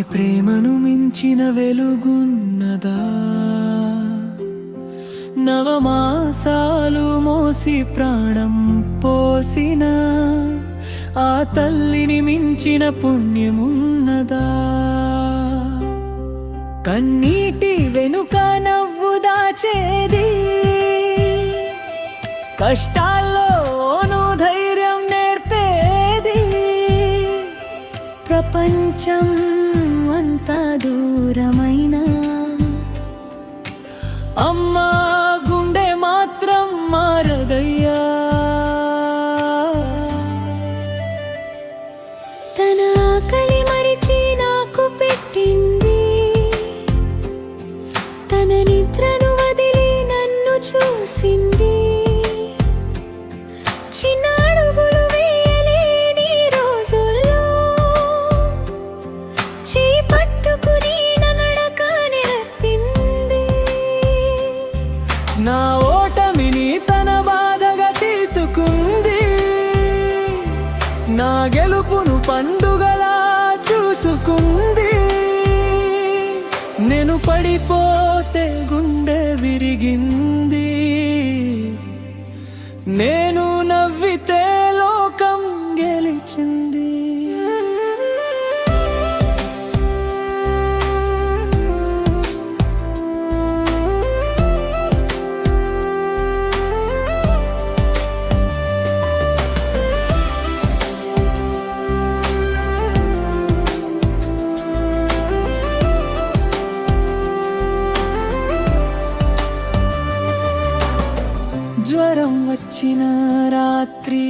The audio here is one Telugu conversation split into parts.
ఆమె ప్రేమను మించిన వెలుగున్నదా? నవమాసాలు మోసి ప్రాణం పోసిన ఆ తల్లిని మించిన పుణ్యమున్నదా? కన్నీటి వెనుక నవ్వు దాచేది, కష్టాల్లోనూ ధైర్యం నేర్పేది. ప్రపంచం అంతా దూరమైన అమ్మా గుండె మాత్రం మారదయ్యా. తన ఆకలి మరిచి నాకు పెట్టింది, తన నిద్రను వదిలి నన్ను చూసింది. చిన్న అడుగులు వేయలేని రోజుల్లో చేయి పట్టుకుని నడక నేర్పింది. నా ఓటమిని తన బాధగా తీసుకుంది, నా గెలుపును పండుగలా చూసుకుంది. నేను పడిపోతే గుండె విరిగింది, నేను నవ్వితే లోకం గెలిచింది. జ్వరం వచ్చిన రాత్రి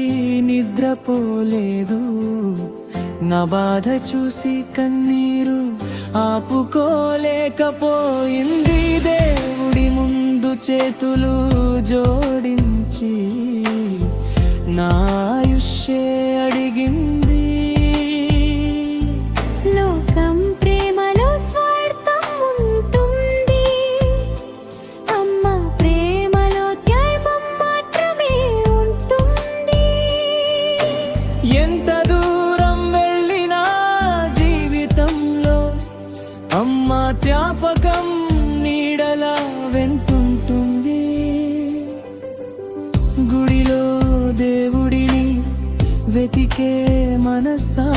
నిద్రపోలేదు, నా బాధ చూసి కన్నీరు ఆపుకోలేకపోయింది. దేవుడి ముందు చేతులు జోడించి నా ఆయుష్షే అడిగింది. లోకం ప్రేమలో స్వార్థం ఉంటుంది, అమ్మ ప్రేమలో త్యాగం మాత్రమే ఉంటుంది. ఎంత దూరం వెళ్ళినా జీవితంలో అమ్మ జ్ఞాపకం నీడలా వెంటుంటుంది. గుడిలో దేవుడిని వెతికే మనసా,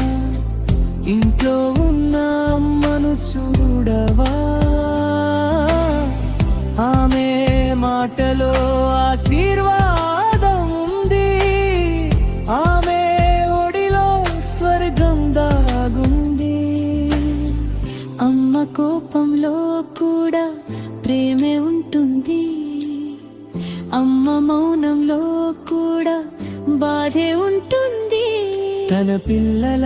ఇంట్లో ఉన్న అమ్మను చూడవా? ఆమె మాటలో ఆశీర్వాదం ఉంది, ఆమె ఒడిలో స్వర్గం దాగుంది. అమ్మ కోపంలో కూడా ప్రేమే ఉంటుంది, అమ్మ మౌనంలో కూడా బాధే ఉంటుంది. తన పిల్లల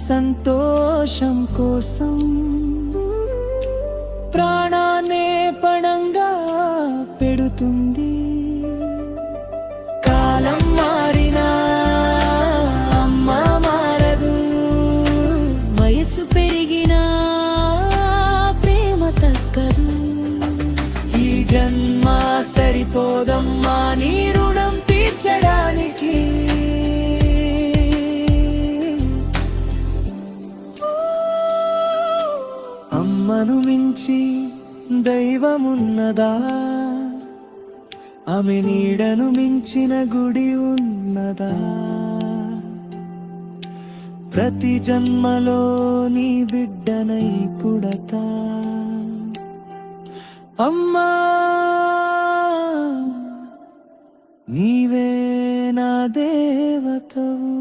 సంతోషం కోసం ప్రాణాన్నే పణంగా పెడుతుంది. కాలం మారినా అమ్మ మారదు, వయసు పెరిగినా ప్రేమ తగ్గదు. ఈ జన్మ సరిపోదమ్మా నీ రుణం తీర్చడానికి. అమ్మను మించి దైవమున్నదా? ఆమె నీడను మించిన గుడి ఉన్నదా? ప్రతి జన్మలో నీ బిడ్డనై పుడతా. అమ్మా నీవే నా దేవతవు.